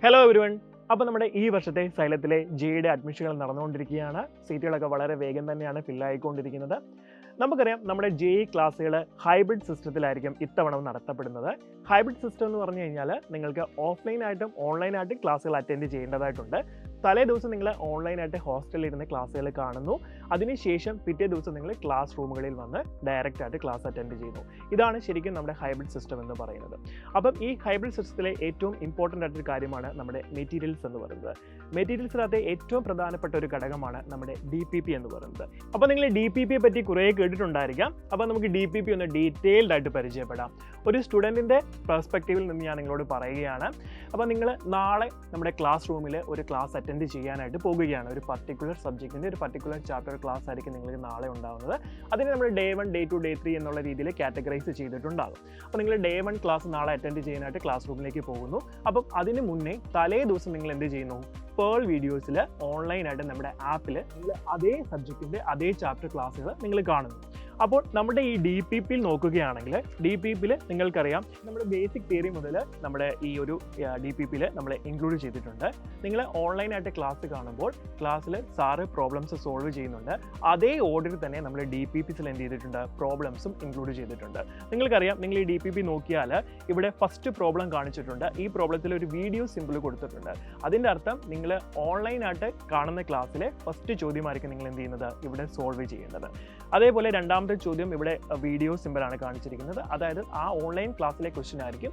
Hello everyone. അപ്പോൾ നമ്മുടെ ഈ വർഷത്തെ സൈലത്തിലെ ജെയുടെ അഡ്മിഷനുകൾ നടന്നുകൊണ്ടിരിക്കുകയാണ്. സീറ്റുകളൊക്കെ വളരെ വേഗം തന്നെയാണ് ഫില്ലായിക്കൊണ്ടിരിക്കുന്നത്. നമുക്കറിയാം നമ്മുടെ ജെ ക്ലാസ്സുകൾ ഹൈബ്രിഡ് സിസ്റ്റത്തിലായിരിക്കും ഇത്തവണ നടത്തപ്പെടുന്നത്. ഹൈബ്രിഡ് സിസ്റ്റം എന്ന് പറഞ്ഞു കഴിഞ്ഞാൽ നിങ്ങൾക്ക് ഓഫ്ലൈനായിട്ടും ഓൺലൈനായിട്ടും ക്ലാസ്സുകൾ അറ്റൻഡ് ചെയ്യേണ്ടതായിട്ടുണ്ട്. തലേ ദിവസം നിങ്ങൾ ഓൺലൈനായിട്ട് ഹോസ്റ്റലിൽ ഇരുന്ന് ക്ലാസ്സുകൾ കാണുന്നു. അതിനുശേഷം പിറ്റേ ദിവസം നിങ്ങൾ ക്ലാസ് റൂമുകളിൽ വന്ന് ഡയറക്റ്റ് ആയിട്ട് ക്ലാസ് അറ്റൻഡ് ചെയ്യുന്നു. ഇതാണ് ശരിക്കും നമ്മുടെ ഹൈബ്രിഡ് സിസ്റ്റം എന്ന് പറയുന്നത്. അപ്പം ഈ ഹൈബ്രിഡ് സിസ്റ്റത്തിലെ ഏറ്റവും ഇമ്പോർട്ടൻ്റ് ആയിട്ടൊരു കാര്യമാണ് നമ്മുടെ മെറ്റീരിയൽസ് എന്ന് പറയുന്നത്. മെറ്റീരിയൽസിനകത്തെ ഏറ്റവും പ്രധാനപ്പെട്ട ഒരു ഘടകമാണ് നമ്മുടെ DPP എന്ന് പറയുന്നത്. അപ്പോൾ നിങ്ങൾ DPP പറ്റി കുറേ കേട്ടിട്ടുണ്ടായിരിക്കാം. അപ്പോൾ നമുക്ക് DPP ഒന്ന് ഡീറ്റെയിൽഡ് ആയിട്ട് പരിചയപ്പെടാം. ഒരു സ്റ്റുഡൻറ്റിൻ്റെ പെർസ്പെക്റ്റീവിൽ നിന്ന് ഞാൻ നിങ്ങളോട് പറയുകയാണ്. അപ്പോൾ നിങ്ങൾ നാളെ നമ്മുടെ ക്ലാസ് റൂമിൽ ഒരു ക്ലാസ് അറ്റൻഡ് ചെയ്യാനായിട്ട് പോകുകയാണ്. ഒരു പർട്ടിക്കുലർ സബ്ജക്റ്റിൻ്റെ ഒരു പർട്ടിക്കുലർ ചാപ്റ്റർ ക്ലാസ് ആയിരിക്കും നിങ്ങൾക്ക് നാളെ ഉണ്ടാകുന്നത്. അതിന് നമ്മൾ Day 1, Day 2, Day 3 എന്നുള്ള രീതിയിൽ കാറ്റഗറൈസ് ചെയ്തിട്ടുണ്ടാകും. അപ്പോൾ നിങ്ങൾ Day 1 ക്ലാസ് നാളെ അറ്റൻഡ് ചെയ്യാനായിട്ട് ക്ലാസ് റൂമിലേക്ക് പോകുന്നു. അപ്പം അതിന് മുന്നേ തലേ ദിവസം നിങ്ങൾ എന്ത് ചെയ്യുന്നു? പേൾ വീഡിയോസിൽ ഓൺലൈനായിട്ട് നമ്മുടെ ആപ്പിൽ നിങ്ങൾ അതേ സബ്ജക്റ്റിൻ്റെ അതേ ചാപ്റ്റർ ക്ലാസ്സുകൾ നിങ്ങൾ കാണുന്നു. അപ്പോൾ നമ്മുടെ ഈ DPPയിൽ നോക്കുകയാണെങ്കിൽ DPPയിൽ നിങ്ങൾക്കറിയാം നമ്മുടെ ബേസിക് തിയറി മുതൽ നമ്മുടെ ഈ ഒരു DPPയിൽ നമ്മൾ ഇൻക്ലൂഡ് ചെയ്തിട്ടുണ്ട്. നിങ്ങൾ ഓൺലൈനായിട്ട് ക്ലാസ് കാണുമ്പോൾ ക്ലാസ്സിൽ സാറ് പ്രോബ്ലംസ് സോൾവ് ചെയ്യുന്നുണ്ട്. അതേ ഓർഡറിൽ തന്നെ നമ്മൾ DPPസിൽ എന്ത് ചെയ്തിട്ടുണ്ട്? പ്രോബ്ലംസും ഇൻക്ലൂഡ് ചെയ്തിട്ടുണ്ട്. നിങ്ങൾക്കറിയാം, നിങ്ങൾ ഈ DPP നോക്കിയാൽ ഇവിടെ ഫസ്റ്റ് പ്രോബ്ലം കാണിച്ചിട്ടുണ്ട്. ഈ പ്രോബ്ലത്തിൽ ഒരു വീഡിയോ സിമ്പിൾ കൊടുത്തിട്ടുണ്ട്. അതിൻ്റെ അർത്ഥം നിങ്ങൾ ഓൺലൈനായിട്ട് കാണുന്ന ക്ലാസ്സിലെ ഫസ്റ്റ് ചോദ്യമായിരിക്കും നിങ്ങൾ എന്ത് ചെയ്യുന്നത്? ഇവിടെ സോൾവ് ചെയ്യേണ്ടത്. അതേപോലെ രണ്ടാമത്തെ ചോദ്യം ഇവിടെ വീഡിയോ സിമ്പിളാണ് കാണിച്ചിരിക്കുന്നത്. അതായത് ആ ഓൺലൈൻ ക്ലാസ്സിലെ ക്വസ്റ്റ്യൻ ആയിരിക്കും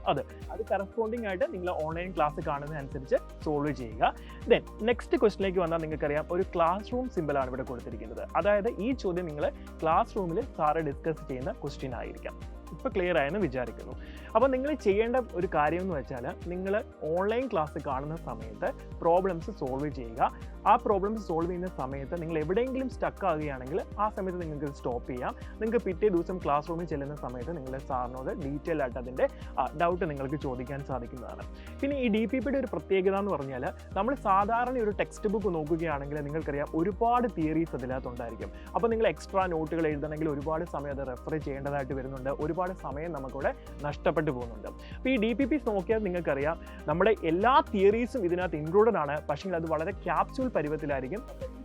അത് കറസ്പോണ്ടിങ് ആയിട്ട് നിങ്ങൾ ഓൺലൈൻ ക്ലാസ് കാണുന്നതനുസരിച്ച് സോൾവ് ചെയ്യുക. ദെൻ നെക്സ്റ്റ് ക്വസ്റ്റിലേക്ക് വന്നാൽ നിങ്ങൾക്കറിയാം ഒരു ക്ലാസ് റൂം സിമ്പിളാണ് ഇവിടെ കൊടുത്തിരിക്കുന്നത്. അതായത് ഈ ചോദ്യം നിങ്ങൾ ക്ലാസ് റൂമിൽ സാറ് ഡിസ്കസ് ചെയ്യുന്ന ക്വസ്റ്റ്യൻ ആയിരിക്കാം. ഇപ്പോൾ ക്ലിയർ ആയെന്ന് വിചാരിക്കുന്നു. അപ്പോൾ നിങ്ങൾ ചെയ്യേണ്ട ഒരു കാര്യം എന്ന് വെച്ചാൽ നിങ്ങൾ ഓൺലൈൻ ക്ലാസ് കാണുന്ന സമയത്ത് പ്രോബ്ലംസ് സോൾവ് ചെയ്യുക. ആ പ്രോബ്ലംസ് സോൾവ് ചെയ്യുന്ന സമയത്ത് നിങ്ങൾ എവിടെയെങ്കിലും സ്റ്റക്ക് ആകുകയാണെങ്കിൽ ആ സമയത്ത് നിങ്ങൾക്ക് സ്റ്റോപ്പ് ചെയ്യാം. നിങ്ങൾക്ക് പിറ്റേ ദിവസം ക്ലാസ് റൂമിൽ ചെല്ലുന്ന സമയത്ത് നിങ്ങൾ സാറിനോട് ഡീറ്റെയിൽ ആയിട്ട് അതിൻ്റെ ഡൗട്ട് നിങ്ങൾക്ക് ചോദിക്കാൻ സാധിക്കുന്നതാണ്. പിന്നെ ഈ DPPയുടെ ഒരു പ്രത്യേകത എന്ന് പറഞ്ഞാൽ നമ്മൾ സാധാരണ ഒരു ടെക്സ്റ്റ് ബുക്ക് നോക്കുകയാണെങ്കിൽ നിങ്ങൾക്കറിയാം ഒരുപാട് തിയറീസ് അതിനകത്തുണ്ടായിരിക്കും. അപ്പോൾ നിങ്ങൾ എക്സ്ട്രാ നോട്ടുകൾ എഴുതണമെങ്കിൽ ഒരുപാട് സമയം അത് റെഫർ ചെയ്യേണ്ടതായിട്ട് വരുന്നുണ്ട്. ഒരുപാട് സമയം നമുക്കിവിടെ നഷ്ടപ്പെട്ടു പോകുന്നുണ്ട്. അപ്പോൾ ഈ DPPs നോക്കിയാൽ നിങ്ങൾക്കറിയാം നമ്മുടെ എല്ലാ തിയറീസും ഇതിനകത്ത് ഇൻക്ലൂഡഡ് ആണ്. പക്ഷേ അത് വളരെ ക്യാപ്സ്യൂൾ പരുവത്തിലായിരിക്കും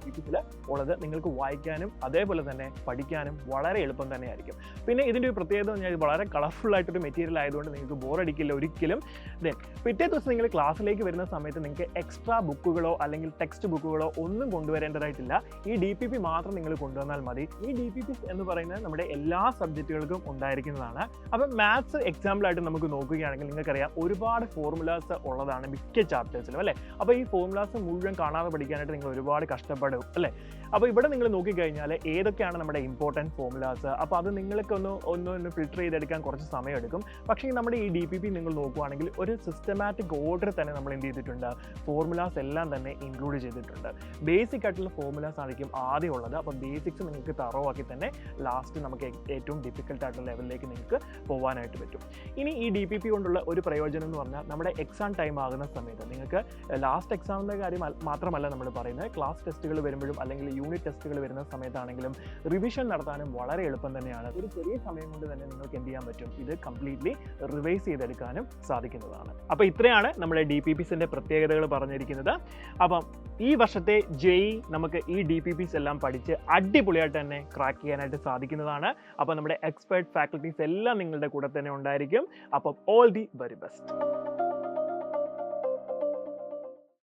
DPPസിൽ ഉള്ളത്. നിങ്ങൾക്ക് വായിക്കാനും അതേപോലെ തന്നെ പഠിക്കാനും വളരെ എളുപ്പം തന്നെയായിരിക്കും. പിന്നെ ഇതിൻ്റെ ഒരു പ്രത്യേകത പറഞ്ഞാൽ ഇത് വളരെ കളർഫുൾ ആയിട്ടൊരു മെറ്റീരിയൽ ആയതുകൊണ്ട് നിങ്ങൾക്ക് ബോറടിക്കില്ല ഒരിക്കലും. ദെൻ പിറ്റേ ദിവസം നിങ്ങൾ ക്ലാസ്സിലേക്ക് വരുന്ന സമയത്ത് നിങ്ങൾക്ക് എക്സ്ട്രാ ബുക്കുകളോ അല്ലെങ്കിൽ ടെക്സ്റ്റ് ബുക്കുകളോ ഒന്നും കൊണ്ടുവരേണ്ടതായിട്ടില്ല. ഈ DPP മാത്രം നിങ്ങൾ കൊണ്ടുവന്നാൽ മതി. ഈ DPPs എന്ന് പറയുന്നത് നമ്മുടെ എല്ലാ സബ്ജക്റ്റുകൾക്കും ഉണ്ടായിരിക്കുന്നതാണ്. അപ്പം മാത്സ് എക്സാമ്പിളായിട്ട് നമുക്ക് നോക്കുകയാണെങ്കിൽ നിങ്ങൾക്കറിയാം ഒരുപാട് ഫോർമുലാസ് ഉള്ളതാണ് മിക്ക ചാപ്റ്റേഴ്സിലും അല്ലേ. അപ്പോൾ ഈ ഫോർമുലാസ് മുഴുവൻ കാണാതെ പഠിക്കാനായിട്ട് നിങ്ങൾ ഒരുപാട് കഷ്ടപ്പെടും അല്ലേ. അപ്പോൾ ഇവിടെ നിങ്ങൾ നോക്കിക്കഴിഞ്ഞാൽ ഏതൊക്കെയാണ് നമ്മുടെ ഇമ്പോർട്ടൻറ്റ് ഫോർമുലാസ്, അപ്പോൾ അത് നിങ്ങൾക്ക് ഒന്ന് ഫിൽട്ടർ ചെയ്തെടുക്കാൻ കുറച്ച് സമയമെടുക്കും. പക്ഷേ നമ്മുടെ ഈ DPP നിങ്ങൾ നോക്കുകയാണെങ്കിൽ ഒരു സിസ്റ്റമാറ്റിക് ഓർഡർ തന്നെ നമ്മൾ എന്ത് ചെയ്തിട്ടുണ്ട്? ഫോർമുലാസ് എല്ലാം തന്നെ ഇൻക്ലൂഡ് ചെയ്തിട്ടുണ്ട്. ബേസിക് ആയിട്ടുള്ള ഫോർമുലാസ് ആയിരിക്കും ആദ്യം ഉള്ളത്. അപ്പോൾ ബേസിക്സ് നിങ്ങൾക്ക് തറവാക്കി തന്നെ ലാസ്റ്റ് നമുക്ക് ഏറ്റവും ഡിഫിക്കൽട്ട് ആയിട്ടുള്ള ലെവലിലേക്ക് നിങ്ങൾക്ക് പോകാനായിട്ട് പറ്റും. ഇനി ഈ DPP കൊണ്ടുള്ള ഒരു പ്രയോജനം എന്ന് പറഞ്ഞാൽ നമ്മുടെ എക്സാം ടൈം ആകുന്ന സമയത്ത് നിങ്ങൾക്ക് ലാസ്റ്റ് എക്സാമിൻ്റെ കാര്യം മാത്രമല്ല നമ്മൾ പറയുന്നത്, ക്ലാസ് ടെസ്റ്റുകൾ വരുമ്പോഴും അല്ലെങ്കിൽ യൂണിറ്റ് ടെസ്റ്റുകൾ വരുന്ന സമയത്താണെങ്കിലും റിവിഷൻ നടത്താനും വളരെ എളുപ്പം തന്നെയാണ്. ഒരു ചെറിയ സമയം കൊണ്ട് തന്നെ നിങ്ങൾക്ക് എന്ത് ചെയ്യാൻ പറ്റും? ഇത് കംപ്ലീറ്റ്ലി റിവൈസ് ചെയ്തെടുക്കാനും സാധിക്കുന്നതാണ്. അപ്പോൾ ഇത്രയാണ് നമ്മുടെ DPPസിൻ്റെ പ്രത്യേകതകൾ പറഞ്ഞിരിക്കുന്നത്. അപ്പം ഈ വർഷത്തെ JEE നമുക്ക് ഈ DPPs എല്ലാം പഠിച്ച് അടിപൊളിയായിട്ട് തന്നെ ക്രാക്ക് ചെയ്യാനായിട്ട് സാധിക്കുന്നതാണ്. അപ്പോൾ നമ്മുടെ എക്സ്പേർട്ട് ഫാക്കൽറ്റീസ് എല്ലാം നിങ്ങളുടെ കൂടെ തന്നെ ഉണ്ടായിരിക്കും. അപ്പം ഓൾ ദി വെരി ബെസ്റ്റ്.